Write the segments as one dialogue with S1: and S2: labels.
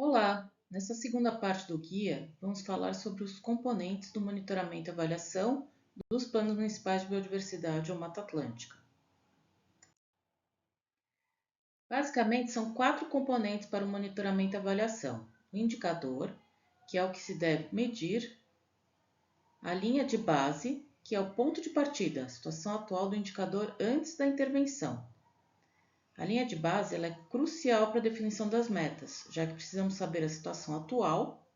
S1: Olá! Nessa segunda parte do guia, vamos falar sobre os componentes do monitoramento e avaliação dos planos municipais de biodiversidade ou Mata Atlântica. Basicamente, são 4 componentes para o monitoramento e avaliação: o indicador, que é o que se deve medir, a linha de base, que é o ponto de partida, a situação atual do indicador antes da intervenção. A linha de base ela é crucial para a definição das metas, já que precisamos saber a situação atual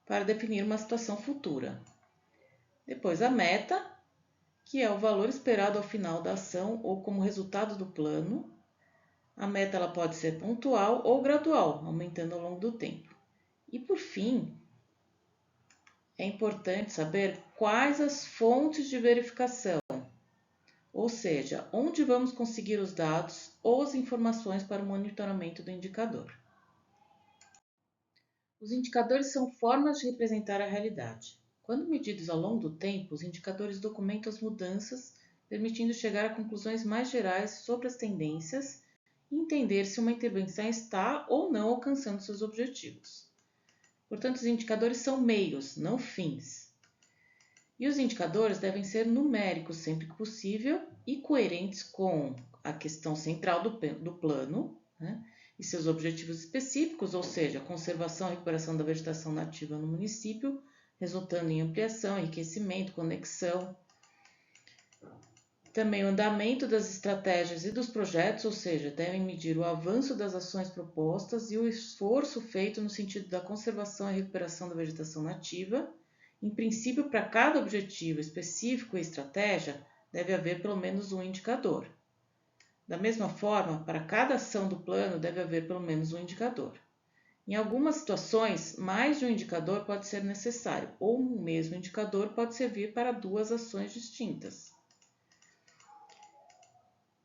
S1: para definir uma situação futura. Depois a meta, que é o valor esperado ao final da ação ou como resultado do plano. A meta ela pode ser pontual ou gradual, aumentando ao longo do tempo. E por fim, é importante saber quais as fontes de verificação, ou seja, onde vamos conseguir os dados ou as informações para o monitoramento do indicador. Os indicadores são formas de representar a realidade. Quando medidos ao longo do tempo, os indicadores documentam as mudanças, permitindo chegar a conclusões mais gerais sobre as tendências e entender se uma intervenção está ou não alcançando seus objetivos. Portanto, os indicadores são meios, não fins. E os indicadores devem ser numéricos sempre que possível e coerentes com a questão central do plano, né? E seus objetivos específicos, ou seja, a conservação e recuperação da vegetação nativa no município, resultando em ampliação, enriquecimento, conexão. Também o andamento das estratégias e dos projetos, ou seja, devem medir o avanço das ações propostas e o esforço feito no sentido da conservação e recuperação da vegetação nativa. Em princípio, para cada objetivo específico e estratégia, deve haver pelo menos um indicador. Da mesma forma, para cada ação do plano deve haver pelo menos um indicador. Em algumas situações, mais de um indicador pode ser necessário, ou um mesmo indicador pode servir para 2 ações distintas.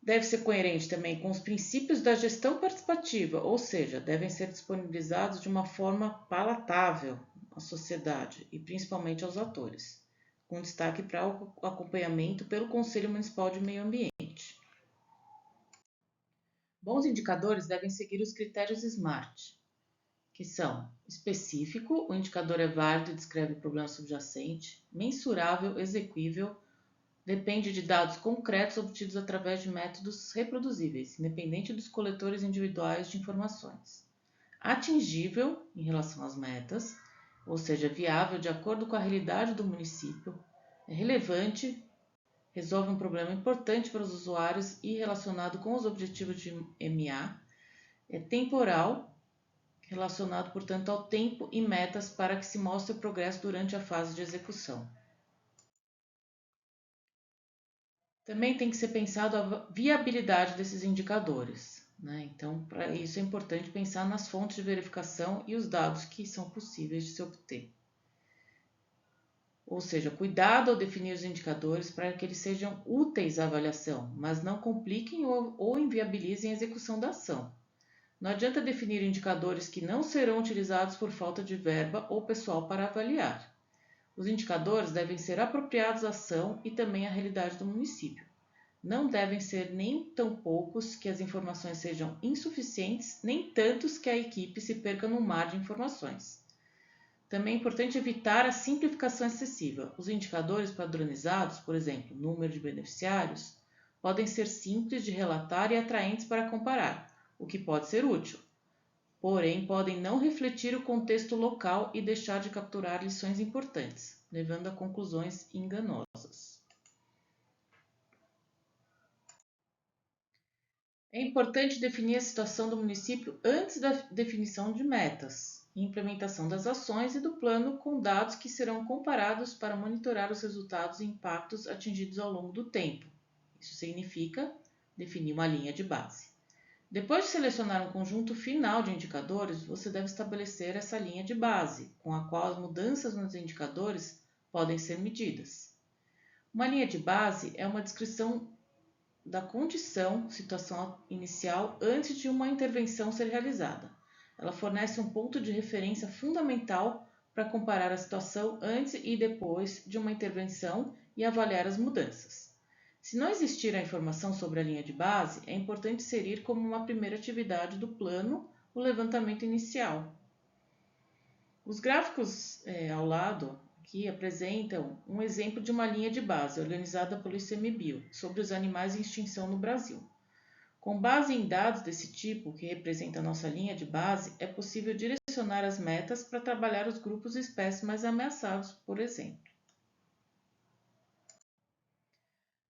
S1: Deve ser coerente também com os princípios da gestão participativa, ou seja, devem ser disponibilizados de uma forma palatável à sociedade e principalmente aos atores, com destaque para o acompanhamento pelo Conselho Municipal de Meio Ambiente. Bons indicadores devem seguir os critérios SMART, que são específico, o indicador é válido e descreve o problema subjacente, mensurável, exequível, depende de dados concretos obtidos através de métodos reproduzíveis, independente dos coletores individuais de informações. Atingível em relação às metas, ou seja, viável de acordo com a realidade do município, é relevante, resolve um problema importante para os usuários e relacionado com os objetivos de MA, é temporal, relacionado, portanto, ao tempo e metas para que se mostre o progresso durante a fase de execução. Também tem que ser pensado a viabilidade desses indicadores, né? Então, para isso é importante pensar nas fontes de verificação e os dados que são possíveis de se obter. Ou seja, cuidado ao definir os indicadores para que eles sejam úteis à avaliação, mas não compliquem ou inviabilizem a execução da ação. Não adianta definir indicadores que não serão utilizados por falta de verba ou pessoal para avaliar. Os indicadores devem ser apropriados à ação e também à realidade do município. Não devem ser nem tão poucos que as informações sejam insuficientes, nem tantos que a equipe se perca no mar de informações. Também é importante evitar a simplificação excessiva. Os indicadores padronizados, por exemplo, número de beneficiários, podem ser simples de relatar e atraentes para comparar, o que pode ser útil. Porém, podem não refletir o contexto local e deixar de capturar lições importantes, levando a conclusões enganosas. É importante definir a situação do município antes da definição de metas, implementação das ações e do plano com dados que serão comparados para monitorar os resultados e impactos atingidos ao longo do tempo. Isso significa definir uma linha de base. Depois de selecionar um conjunto final de indicadores, você deve estabelecer essa linha de base, com a qual as mudanças nos indicadores podem ser medidas. Uma linha de base é uma descrição da condição, situação inicial, antes de uma intervenção ser realizada. Ela fornece um ponto de referência fundamental para comparar a situação antes e depois de uma intervenção e avaliar as mudanças. Se não existir a informação sobre a linha de base, é importante inserir como uma primeira atividade do plano o levantamento inicial. Os gráficos ao lado aqui apresentam um exemplo de uma linha de base organizada pelo ICMBio sobre os animais em extinção no Brasil. Com base em dados desse tipo, que representa a nossa linha de base, é possível direcionar as metas para trabalhar os grupos e espécies mais ameaçados, por exemplo.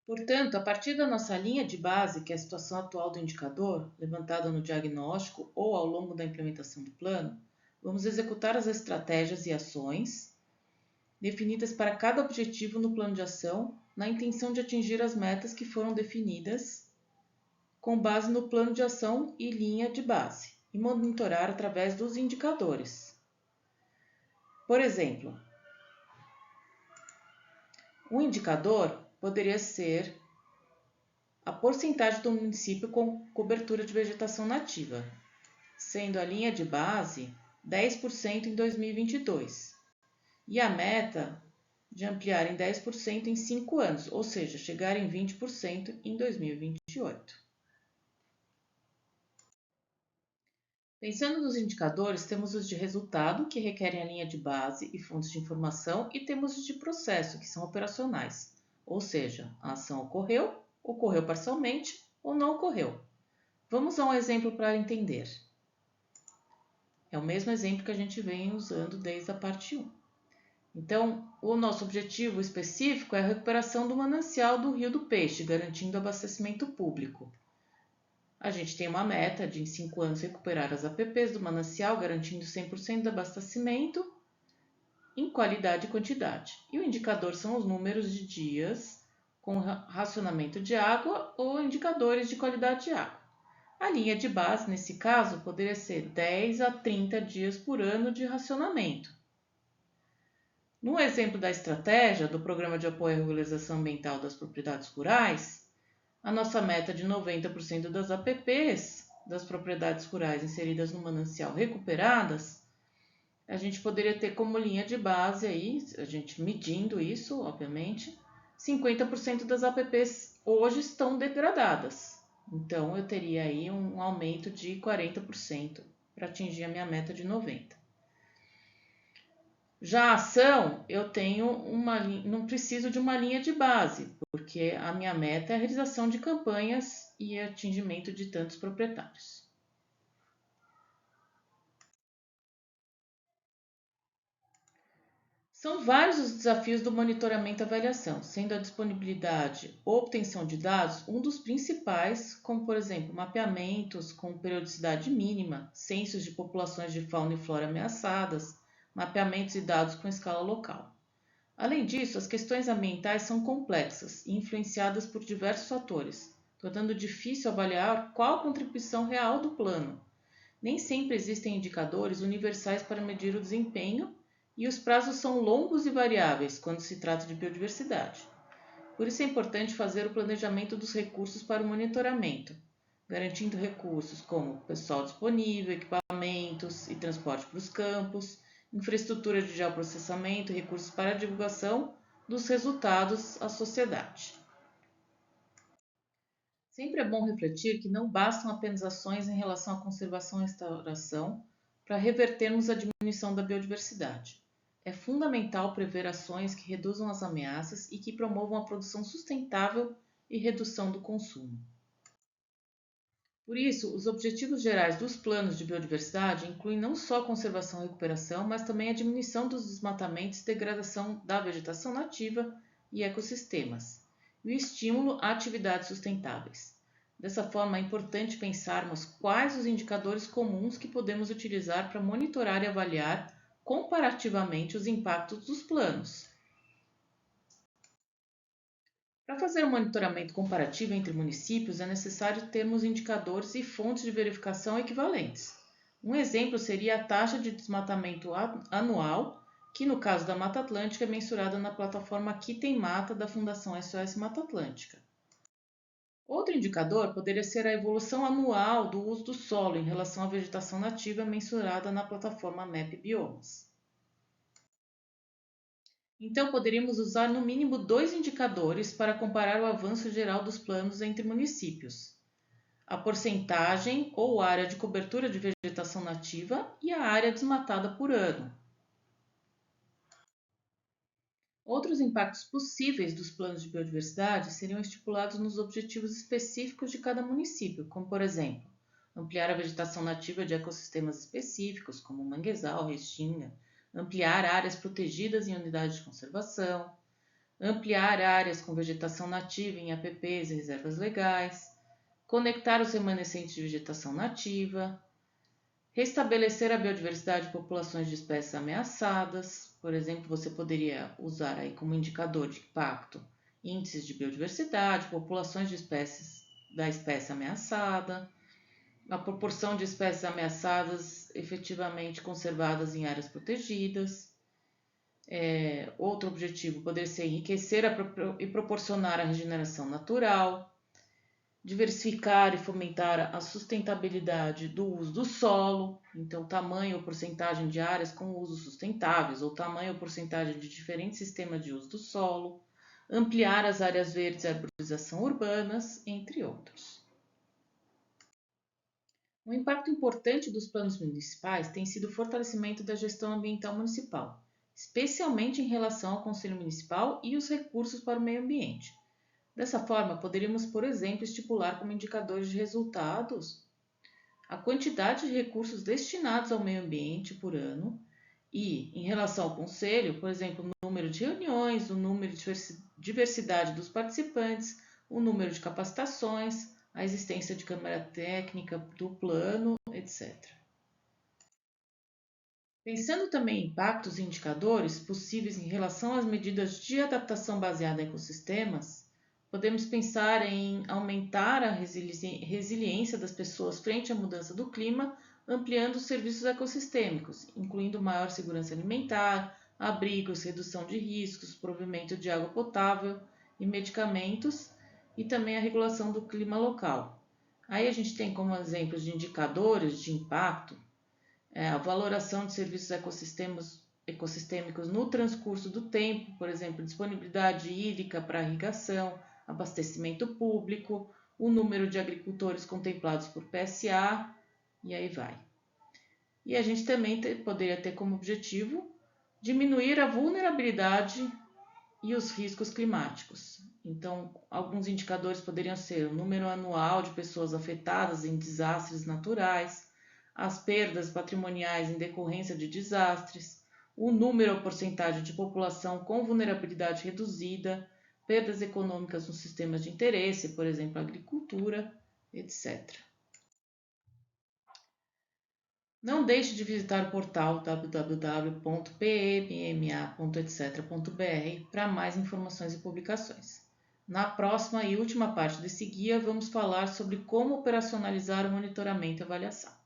S1: Portanto, a partir da nossa linha de base, que é a situação atual do indicador, levantada no diagnóstico ou ao longo da implementação do plano, vamos executar as estratégias e ações definidas para cada objetivo no plano de ação, na intenção de atingir as metas que foram definidas com base no plano de ação e linha de base, e monitorar através dos indicadores. Por exemplo, um indicador poderia ser a porcentagem do município com cobertura de vegetação nativa, sendo a linha de base 10% em 2022 e a meta de ampliar em 10% em 5 anos, ou seja, chegar em 20% em 2028. Pensando nos indicadores, temos os de resultado, que requerem a linha de base e fontes de informação, e temos os de processo, que são operacionais, ou seja, a ação ocorreu, ocorreu parcialmente ou não ocorreu. Vamos a um exemplo para entender. É o mesmo exemplo que a gente vem usando desde a parte 1. Então, o nosso objetivo específico é a recuperação do manancial do Rio do Peixe, garantindo abastecimento público. A gente tem uma meta de, em 5 anos, recuperar as APPs do manancial, garantindo 100% de abastecimento em qualidade e quantidade. E o indicador são os números de dias com racionamento de água ou indicadores de qualidade de água. A linha de base, nesse caso, poderia ser 10 a 30 dias por ano de racionamento. No exemplo da estratégia do Programa de Apoio à Regularização Ambiental das Propriedades Rurais, a nossa meta de 90% das APPs das propriedades rurais inseridas no manancial recuperadas, a gente poderia ter como linha de base aí, a gente medindo isso, obviamente, 50% das APPs hoje estão degradadas. Então, eu teria aí um aumento de 40% para atingir a minha meta de 90%. Já a ação, eu tenho não preciso de uma linha de base, porque a minha meta é a realização de campanhas e atingimento de tantos proprietários. São vários os desafios do monitoramento e avaliação, sendo a disponibilidade ou obtenção de dados um dos principais, como por exemplo, mapeamentos com periodicidade mínima, censos de populações de fauna e flora ameaçadas, mapeamentos e dados com escala local. Além disso, as questões ambientais são complexas e influenciadas por diversos fatores, tornando difícil avaliar qual a contribuição real do plano. Nem sempre existem indicadores universais para medir o desempenho e os prazos são longos e variáveis quando se trata de biodiversidade. Por isso é importante fazer o planejamento dos recursos para o monitoramento, garantindo recursos como pessoal disponível, equipamentos e transporte para os campos, infraestrutura de geoprocessamento e recursos para a divulgação dos resultados à sociedade. Sempre é bom refletir que não bastam apenas ações em relação à conservação e restauração para revertermos a diminuição da biodiversidade. É fundamental prever ações que reduzam as ameaças e que promovam a produção sustentável e redução do consumo. Por isso, os objetivos gerais dos planos de biodiversidade incluem não só a conservação e recuperação, mas também a diminuição dos desmatamentos e degradação da vegetação nativa e ecossistemas, e o estímulo a atividades sustentáveis. Dessa forma, é importante pensarmos quais os indicadores comuns que podemos utilizar para monitorar e avaliar comparativamente os impactos dos planos. Para fazer um monitoramento comparativo entre municípios, é necessário termos indicadores e fontes de verificação equivalentes. Um exemplo seria a taxa de desmatamento anual, que no caso da Mata Atlântica é mensurada na plataforma Aqui Tem Mata da Fundação SOS Mata Atlântica. Outro indicador poderia ser a evolução anual do uso do solo em relação à vegetação nativa mensurada na plataforma MAP Biomas. Então, poderíamos usar no mínimo 2 indicadores para comparar o avanço geral dos planos entre municípios. a porcentagem ou área de cobertura de vegetação nativa e a área desmatada por ano. Outros impactos possíveis dos planos de biodiversidade seriam estipulados nos objetivos específicos de cada município, como, por exemplo, ampliar a vegetação nativa de ecossistemas específicos, como manguezal, restinga, ampliar áreas protegidas em unidades de conservação, ampliar áreas com vegetação nativa em APPs e reservas legais, conectar os remanescentes de vegetação nativa, restabelecer a biodiversidade de populações de espécies ameaçadas. Por exemplo, você poderia usar aí como indicador de impacto índices de biodiversidade, populações de espécies da espécie ameaçada, a proporção de espécies ameaçadas efetivamente conservadas em áreas protegidas. Outro objetivo poderia ser enriquecer e proporcionar a regeneração natural, diversificar e fomentar a sustentabilidade do uso do solo, então tamanho ou porcentagem de áreas com usos sustentáveis, ou tamanho ou porcentagem de diferentes sistemas de uso do solo, ampliar as áreas verdes e arborização urbanas, entre outros. Um impacto importante dos planos municipais tem sido o fortalecimento da gestão ambiental municipal, especialmente em relação ao Conselho Municipal e os recursos para o meio ambiente. Dessa forma, poderíamos, por exemplo, estipular como indicadores de resultados a quantidade de recursos destinados ao meio ambiente por ano e, em relação ao Conselho, por exemplo, o número de reuniões, o número de diversidade dos participantes, o número de capacitações, a existência de câmara técnica do plano, etc. Pensando também em impactos e indicadores possíveis em relação às medidas de adaptação baseada em ecossistemas, podemos pensar em aumentar a resiliência das pessoas frente à mudança do clima, ampliando os serviços ecossistêmicos, incluindo maior segurança alimentar, abrigos, redução de riscos, provimento de água potável e medicamentos, e também a regulação do clima local. Aí a gente tem como exemplos de indicadores de impacto a valoração de serviços ecossistêmicos no transcurso do tempo, por exemplo, disponibilidade hídrica para irrigação, abastecimento público, o número de agricultores contemplados por PSA, e aí vai. E a gente também poderia ter como objetivo diminuir a vulnerabilidade e os riscos climáticos. Então, alguns indicadores poderiam ser o número anual de pessoas afetadas em desastres naturais, as perdas patrimoniais em decorrência de desastres, o número ou porcentagem de população com vulnerabilidade reduzida, perdas econômicas nos sistemas de interesse, por exemplo, agricultura, etc. Não deixe de visitar o portal www.pmma.etc.br para mais informações e publicações. Na próxima e última parte desse guia, vamos falar sobre como operacionalizar o monitoramento e avaliação.